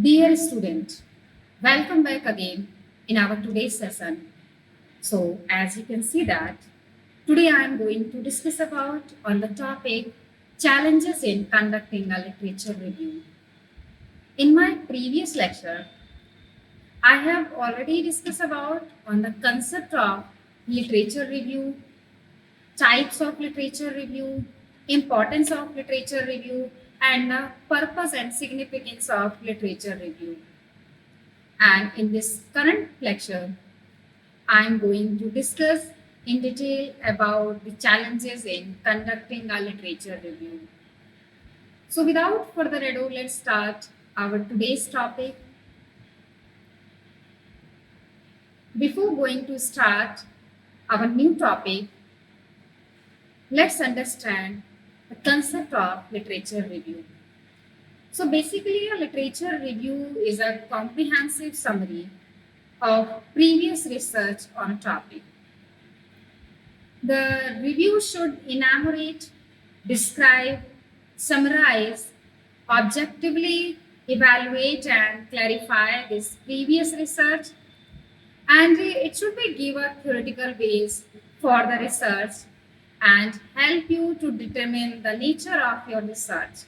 Dear student, welcome back again in our today's session. So, as you can see that today I am going to discuss about on the topic challenges in conducting a literature review. In my previous lecture, I have already discussed about on the concept of literature review, types of literature review, importance of literature review, and the purpose and significance of literature review. And in this current lecture, I am going to discuss in detail about the challenges in conducting a literature review. So, without further ado, let's start our today's topic. Before going to start our new topic, let's understand the concept of literature review. So, basically, a literature review is a comprehensive summary of previous research on a topic. The review should enumerate, describe, summarize, objectively evaluate and clarify this previous research, and it should be give a theoretical base for the research and help you to determine the nature of your research.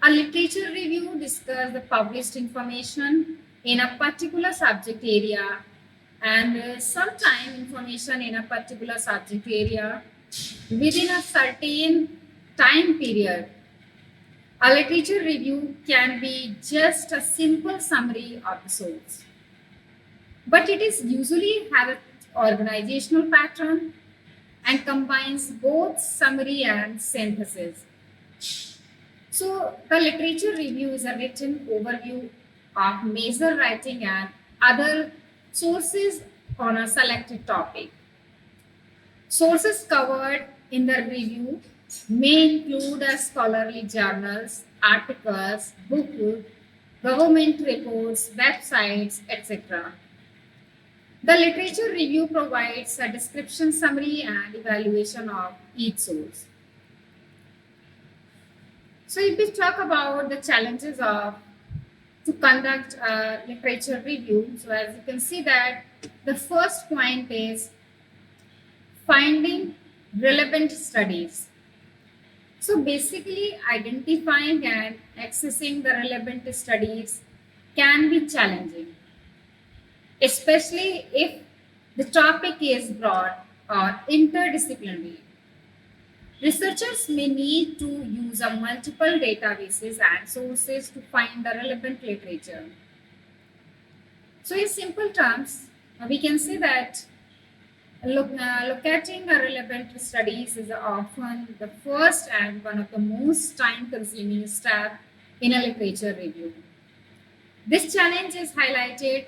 A literature review discusses the published information in a particular subject area and sometime information in a particular subject area within a certain time period. A literature review can be just a simple summary of the source, but it is usually have an organizational pattern and combines both summary and synthesis. So, the literature review is a written overview of major writing and other sources on a selected topic. Sources covered in the review may include scholarly journals, articles, books, government reports, websites, etc. The literature review provides a description, summary, and evaluation of each source. So, if we talk about the challenges of to conduct a literature review, so as you can see that the first point is finding relevant studies. So basically, identifying and accessing the relevant studies can be challenging, especially if the topic is broad or interdisciplinary. Researchers may need to use a multiple databases and sources to find the relevant literature. So, in simple terms, we can say that locating a relevant studies is often the first and one of the most time-consuming step in a literature review. This challenge is highlighted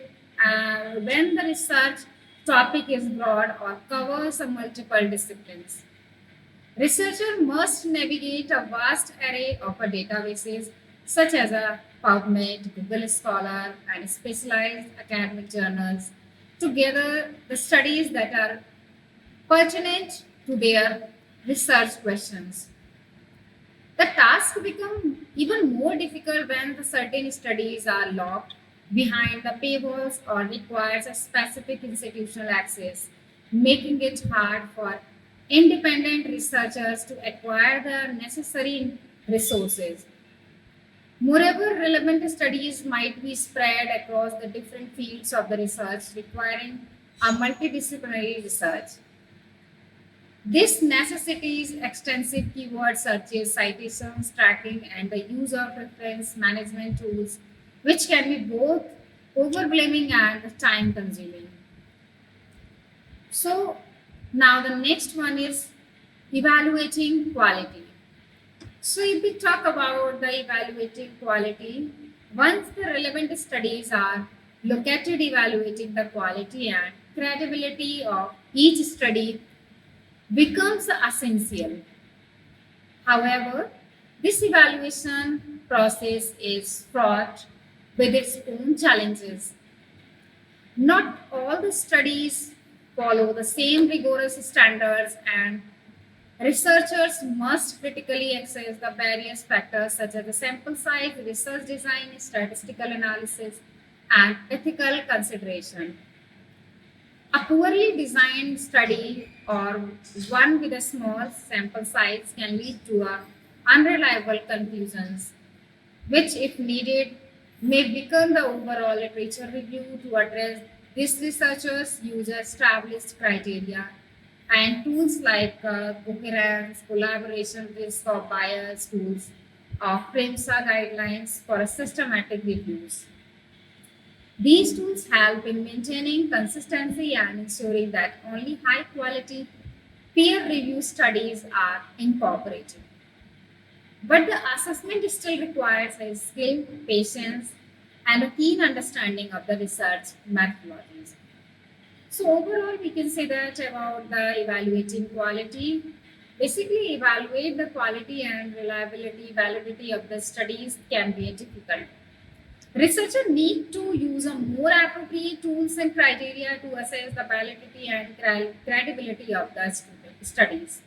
when the research topic is broad or covers multiple disciplines. Researcher must navigate a vast array of databases such as a PubMed, Google Scholar, and specialized academic journals to gather the studies that are pertinent to their research questions. The task becomes even more difficult when the certain studies are locked behind the paywalls or requires a specific institutional access, making it hard for independent researchers to acquire the necessary resources. Moreover, relevant studies might be spread across the different fields of the research, requiring a multidisciplinary research. This necessitates extensive keyword searches, citations, tracking, and the use of reference management tools, which can be both overwhelming and time consuming. So, now the next one is evaluating quality. So, if we talk about the evaluating quality, once the relevant studies are located, evaluating the quality and credibility of each study becomes essential. However, this evaluation process is fraught with its own challenges. Not all the studies follow the same rigorous standards, and Researchers must critically assess the various factors such as the sample size, research design, statistical analysis, and ethical consideration. A poorly designed study or one with a small sample size can lead to unreliable conclusions, which, if needed, may become the overall literature review. To address this, researchers use established criteria and tools like coherence, collaboration, risk of bias tools, of PRIMSA guidelines for a systematic reviews. These tools help in maintaining consistency and ensuring that only high quality peer reviewed studies are incorporated. But the assessment still requires a skill, patience, and a keen understanding of the research methodologies. So overall, we can say that about the evaluating quality. Basically, evaluate the quality and reliability, validity of the studies can be difficult. Researchers need to use a more appropriate tools and criteria to assess the validity and credibility of the studies.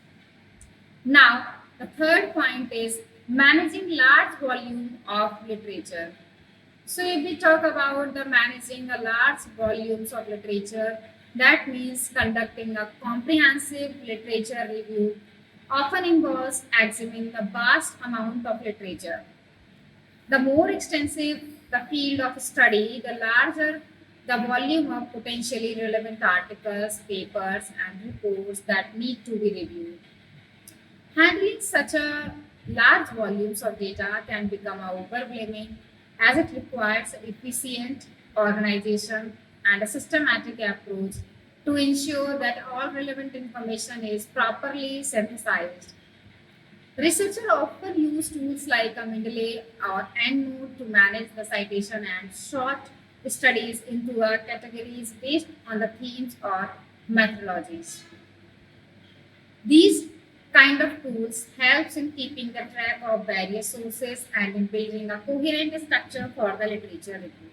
Now, the third point is managing large volume of literature. So, if we talk about the managing a large volumes of literature, that means conducting a comprehensive literature review often involves examining a vast amount of literature. The more extensive the field of study, the larger the volume of potentially relevant articles, papers, and reports that need to be reviewed. Handling such a large volumes of data can become overwhelming as it requires efficient organization and a systematic approach to ensure that all relevant information is properly synthesized. Researchers often use tools like a Mendeley or EndNote to manage the citation and sort studies into categories based on the themes or methodologies. These kind of tools helps in keeping the track of various sources and in building a coherent structure for the literature review.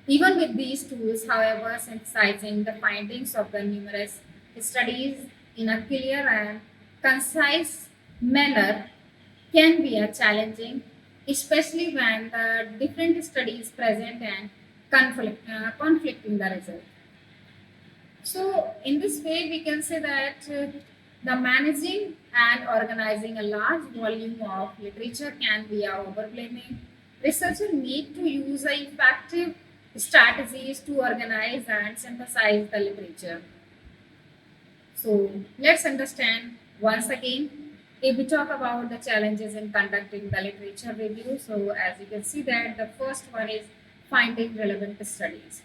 Even with these tools, however, synthesizing the findings of the numerous studies in a clear and concise manner can be a challenging, especially when the different studies present and conflict in the result. So, in this way, we can say that the managing and organizing a large volume of literature can be overwhelming. Researchers need to use effective strategies to organize and synthesize the literature. So, let's understand once again. If we talk about the challenges in conducting the literature review, so as you can see that the first one is finding relevant studies.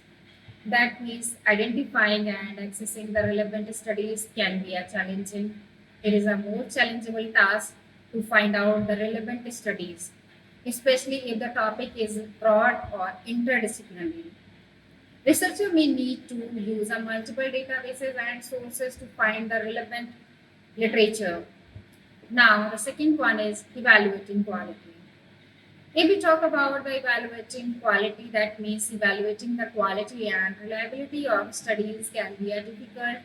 That means identifying and accessing the relevant studies can be a challenging. It is a more challengeable task to find out the relevant studies, especially if the topic is broad or interdisciplinary. Researcher may need to use a multiple databases and sources to find the relevant literature. Now, the second one is evaluating quality. If we talk about the evaluating quality, that means evaluating the quality and reliability of studies can be a difficult.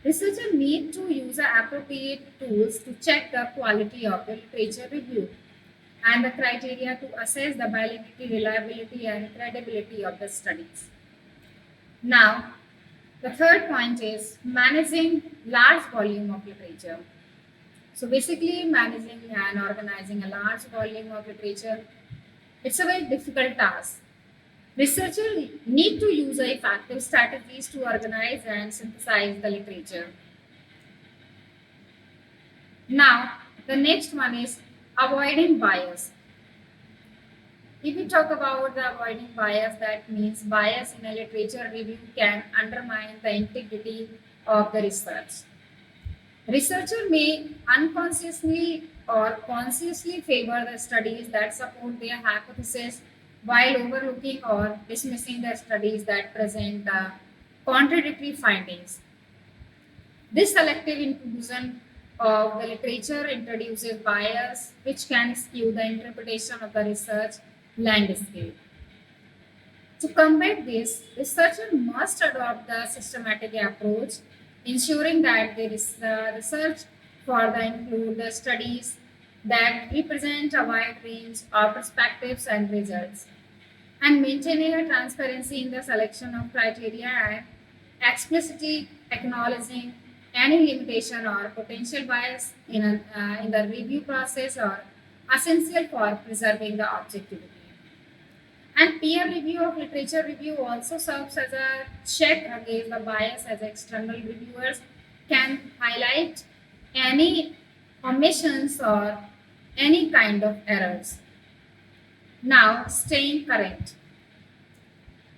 Researchers need to use the appropriate tools to check the quality of the literature review and the criteria to assess the validity, reliability, and credibility of the studies. Now, the third point is managing large volume of literature. So basically, managing and organizing a large volume of literature, it's a very difficult task. Researchers need to use effective strategies to organize and synthesize the literature. Now, the next one is avoiding bias. If we talk about the avoiding bias, that means bias in a literature review can undermine the integrity of the research. Researcher may unconsciously or consciously favor the studies that support their hypothesis while overlooking or dismissing the studies that present contradictory findings. This selective inclusion of the literature introduces bias, which can skew the interpretation of the research landscape. To combat this, researchers must adopt the systematic approach ensuring that there is research further include the studies that represent a wide range of perspectives and results, and maintaining a transparency in the selection of criteria and explicitly acknowledging any limitation or potential bias in the review process are essential for preserving the objectivity. And peer review of literature review also serves as a check against the bias, as external reviewers can highlight any omissions or any kind of errors. Now, staying current.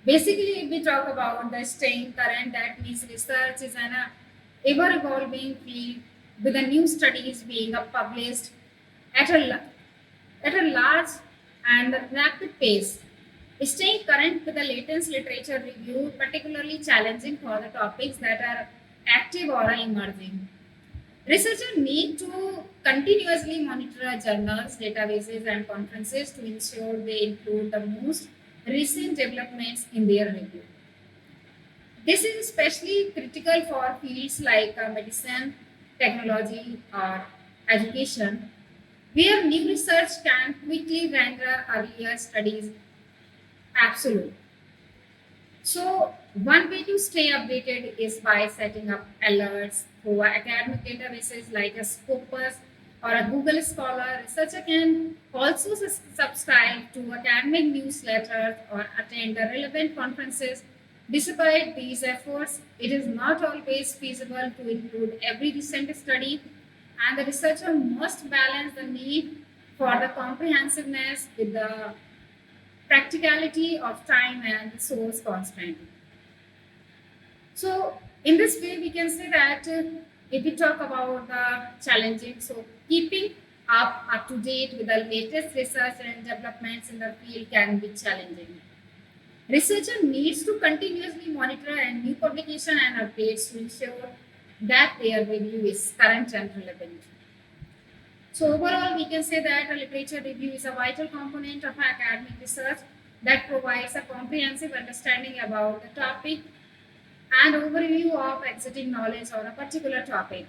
Basically, if we talk about the staying current, that means research is an ever evolving field with the new studies being published at at a large and rapid pace. Staying current with the latest literature review, particularly challenging for the topics that are active or emerging. Researchers need to continuously monitor journals, databases, and conferences to ensure they include the most recent developments in their review. This is especially critical for fields like medicine, technology, or education, where new research can quickly render earlier studies absolute. So, one way to stay updated is by setting up alerts through academic databases like a Scopus or a Google Scholar. Researcher can also subscribe to academic newsletters or attend the relevant conferences. Despite these efforts, it is not always feasible to include every recent study, and the researcher must balance the need for the comprehensiveness with the practicality of time and resource constraint. So, in this way, we can say that if we talk about the challenging, so keeping up to date with the latest research and developments in the field can be challenging. Researcher needs to continuously monitor and new publication and updates to ensure that their review is current and relevant. So overall, we can say that a literature review is a vital component of academic research that provides a comprehensive understanding about the topic and overview of existing knowledge on a particular topic.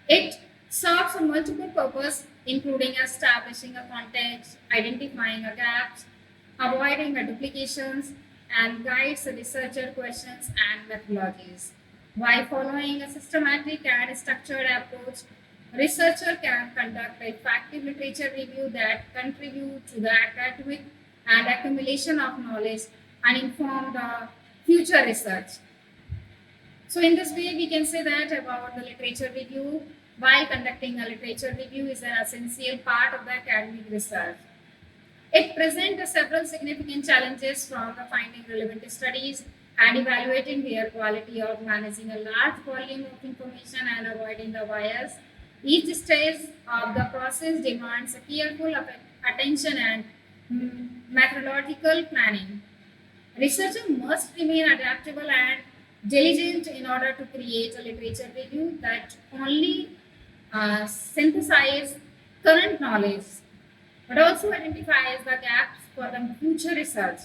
It serves a multiple purpose, including establishing a context, identifying a gaps, avoiding a duplications, and guides the researcher questions and methodologies. By following a systematic and structured approach, researcher can conduct effective literature review that contribute to the academic and accumulation of knowledge and inform the future research. So in this way, we can say that about the literature review. While conducting a literature review is an essential part of the academic research. It presents several significant challenges from the finding relevant studies and evaluating their quality of managing a large volume of information and avoiding the bias. Each stage of the process demands a careful attention and methodological planning. Researcher must remain adaptable and diligent in order to create a literature review that only synthesizes current knowledge but also identifies the gaps for the future research.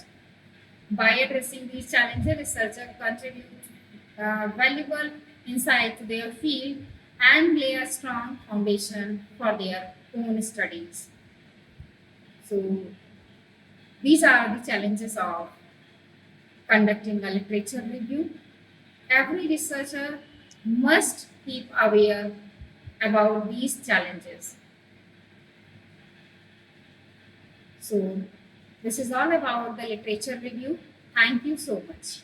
By addressing these challenges, researchers contribute valuable insight to their field and lay a strong foundation for their own studies. So, these are the challenges of conducting a literature review. Every researcher must keep aware about these challenges. So, this is all about the literature review. Thank you so much.